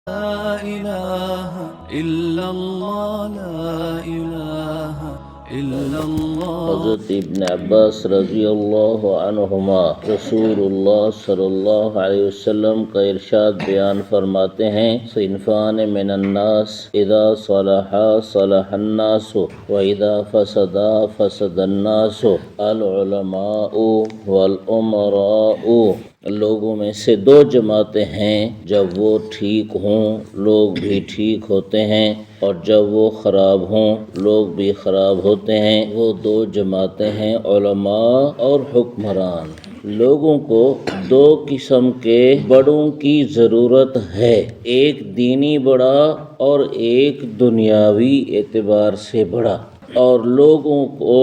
لا إله إلا الله لا إله إلا الله. حضرت ابن عباس رضی اللہ عنہما رسول اللہ صلی اللہ علیہ وسلم کا ارشاد بیان فرماتے ہیں، صنفان من الناس اذا صلحا صلح الناس واذا فسدا فسد الناس العلماء والامراء۔ لوگوں میں سے دو جماعتیں ہیں، جب وہ ٹھیک ہوں لوگ بھی ٹھیک ہوتے ہیں، اور جب وہ خراب ہوں لوگ بھی خراب ہوتے ہیں۔ وہ دو جماعتیں ہیں، علماء اور حکمران۔ لوگوں کو دو قسم کے بڑوں کی ضرورت ہے، ایک دینی بڑا اور ایک دنیاوی اعتبار سے بڑا، اور لوگوں کو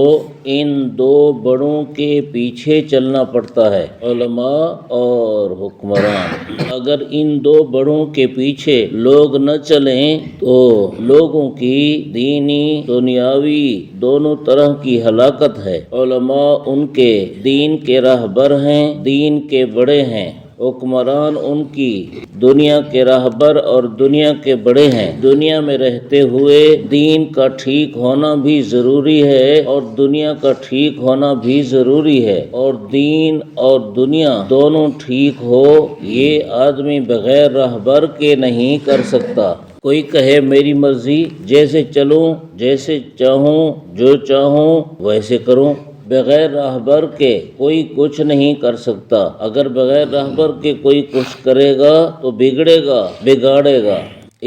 ان دو بڑوں کے پیچھے چلنا پڑتا ہے، علماء اور حکمران۔ اگر ان دو بڑوں کے پیچھے لوگ نہ چلیں تو لوگوں کی دینی دنیاوی دونوں طرح کی ہلاکت ہے۔ علماء ان کے دین کے راہبر ہیں، دین کے بڑے ہیں، حکمران ان کی دنیا کے راہبر اور دنیا کے بڑے ہیں۔ دنیا میں رہتے ہوئے دین کا ٹھیک ہونا بھی ضروری ہے اور دنیا کا ٹھیک ہونا بھی ضروری ہے، اور دین اور دنیا دونوں ٹھیک ہو یہ آدمی بغیر راہبر کے نہیں کر سکتا۔ کوئی کہے میری مرضی، جیسے چلوں، جیسے چاہوں، جو چاہوں ویسے کروں، بغیر راہبر کے کوئی کچھ نہیں کر سکتا۔ اگر بغیر راہبر کے کوئی کچھ کرے گا تو بگاڑے گا۔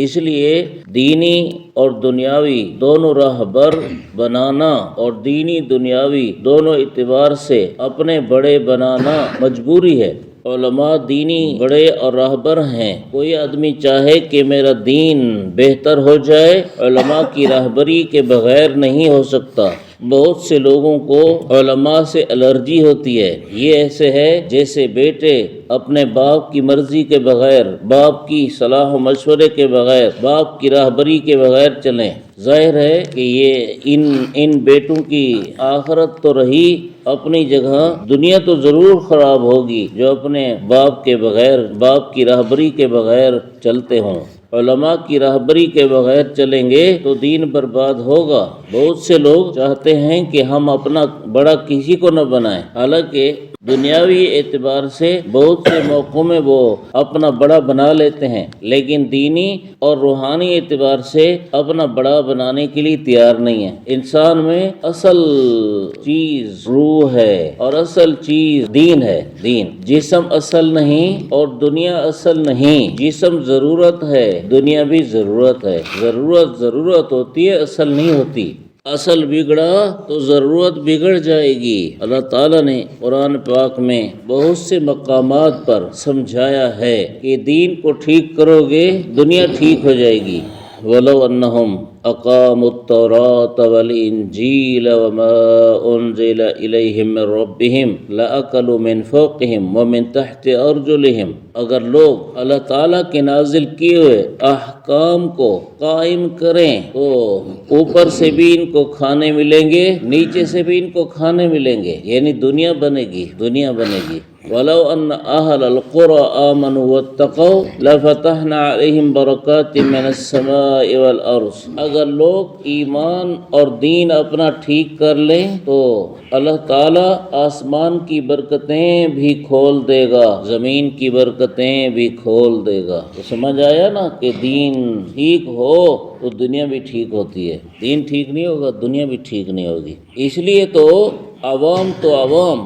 اس لیے دینی اور دنیاوی دونوں راہبر بنانا اور دینی دنیاوی دونوں اعتبار سے اپنے بڑے بنانا مجبوری ہے۔ علماء دینی بڑے اور راہبر ہیں۔ کوئی آدمی چاہے کہ میرا دین بہتر ہو جائے، علماء کی راہبری کے بغیر نہیں ہو سکتا۔ بہت سے لوگوں کو علماء سے الرجی ہوتی ہے۔ یہ ایسے ہے جیسے بیٹے اپنے باپ کی مرضی کے بغیر، باپ کی صلاح و مشورے کے بغیر، باپ کی راہبری کے بغیر چلیں۔ ظاہر ہے کہ یہ ان بیٹوں کی آخرت تو رہی، اپنی جگہ دنیا تو ضرور خراب ہوگی جو اپنے باپ کے بغیر، باپ کی راہبری کے بغیر چلتے ہوں۔ علماء کی راہبری کے بغیر چلیں گے تو دین برباد ہوگا۔ بہت سے لوگ چاہتے ہیں کہ ہم اپنا بڑا کسی کو نہ بنائیں، حالانکہ دنیاوی اعتبار سے بہت سے موقعوں میں وہ اپنا بڑا بنا لیتے ہیں، لیکن دینی اور روحانی اعتبار سے اپنا بڑا بنانے کے لیے تیار نہیں ہے۔ انسان میں اصل چیز روح ہے اور اصل چیز دین ہے۔ دین، جسم اصل نہیں اور دنیا اصل نہیں۔ جسم ضرورت ہے، دنیا بھی ضرورت ہے۔ ضرورت ہوتی ہے، اصل نہیں ہوتی۔ اصل بگڑا تو ضرورت بگڑ جائے گی۔ اللہ تعالیٰ نے قرآن پاک میں بہت سے مقامات پر سمجھایا ہے کہ دین کو ٹھیک کرو گے دنیا ٹھیک ہو جائے گی۔ وَلَوْ أَنَّهُمْ أَقَامُوا التَّوْرَاةَ وَالْإِنْجِيلَ وَمَا أُنْزِلَ إِلَيْهِمْ مِنْ رَبِّهِمْ لَأَكَلُوا مِنْ فَوْقِهِمْ وَمِنْ تَحْتِ أَرْجُلِهِمْ۔ اگر لوگ اللہ تعالیٰ کے نازل کیے ہوئے احکام کو قائم کریں تو اوپر سے بھی ان کو کھانے ملیں گے، نیچے سے بھی ان کو کھانے ملیں گے، یعنی دنیا بنے گی۔ وَلَوْ أَنَّ أَهْلَ الْقُرَىٰ آمَنُوا وَاتَّقَوْا لَفَتَحْنَا عَلَيْهِمْ بَرَكَاتٍ مِّنَ السَّمَاءِ وَالْأَرْضِ۔ اگر لوگ ایمان اور دین اپنا ٹھیک کر لیں تو اللہ تعالیٰ آسمان کی برکتیں بھی کھول دے گا، زمین کی برکتیں بھی کھول دے گا۔ تو سمجھ آیا نا کہ دین ٹھیک ہو تو دنیا بھی ٹھیک ہوتی ہے، دین ٹھیک نہیں ہوگا دنیا بھی ٹھیک نہیں ہوگی۔ اس لیے تو عوام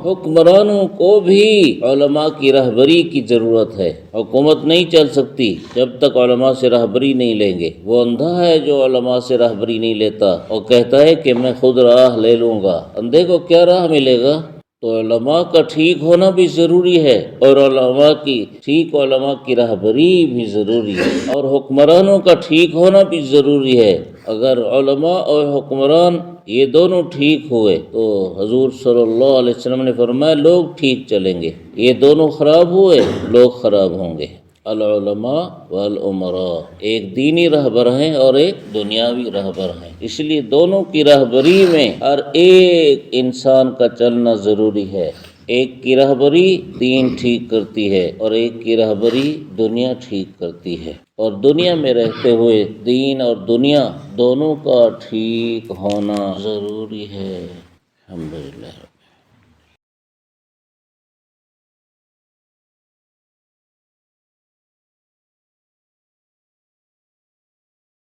حکمرانوں کو بھی علماء کی رہبری کی ضرورت ہے۔ حکومت نہیں چل سکتی جب تک علماء سے رہبری نہیں لیں گے۔ وہ اندھا ہے جو علماء سے رہبری نہیں لیتا اور کہتا ہے کہ میں خود راہ لے لوں گا۔ اندھے کو کیا راہ ملے گا؟ تو علماء کا ٹھیک ہونا بھی ضروری ہے اور علماء کی رہبری بھی ضروری ہے، اور حکمرانوں کا ٹھیک ہونا بھی ضروری ہے۔ اگر علماء اور حکمران یہ دونوں ٹھیک ہوئے تو حضور صلی اللہ علیہ وسلم نے فرمایا لوگ ٹھیک چلیں گے۔ یہ دونوں خراب ہوئے لوگ خراب ہوں گے۔ العلماء والامراء، ایک دینی رہبر ہیں اور ایک دنیاوی رہبر ہیں۔ اس لیے دونوں کی رہبری میں ہر ایک انسان کا چلنا ضروری ہے۔ ایک کی رہبری دین ٹھیک کرتی ہے اور ایک کی رہبری دنیا ٹھیک کرتی ہے، اور دنیا میں رہتے ہوئے دین اور دنیا دونوں کا ٹھیک ہونا ضروری ہے۔ الحمدللہ۔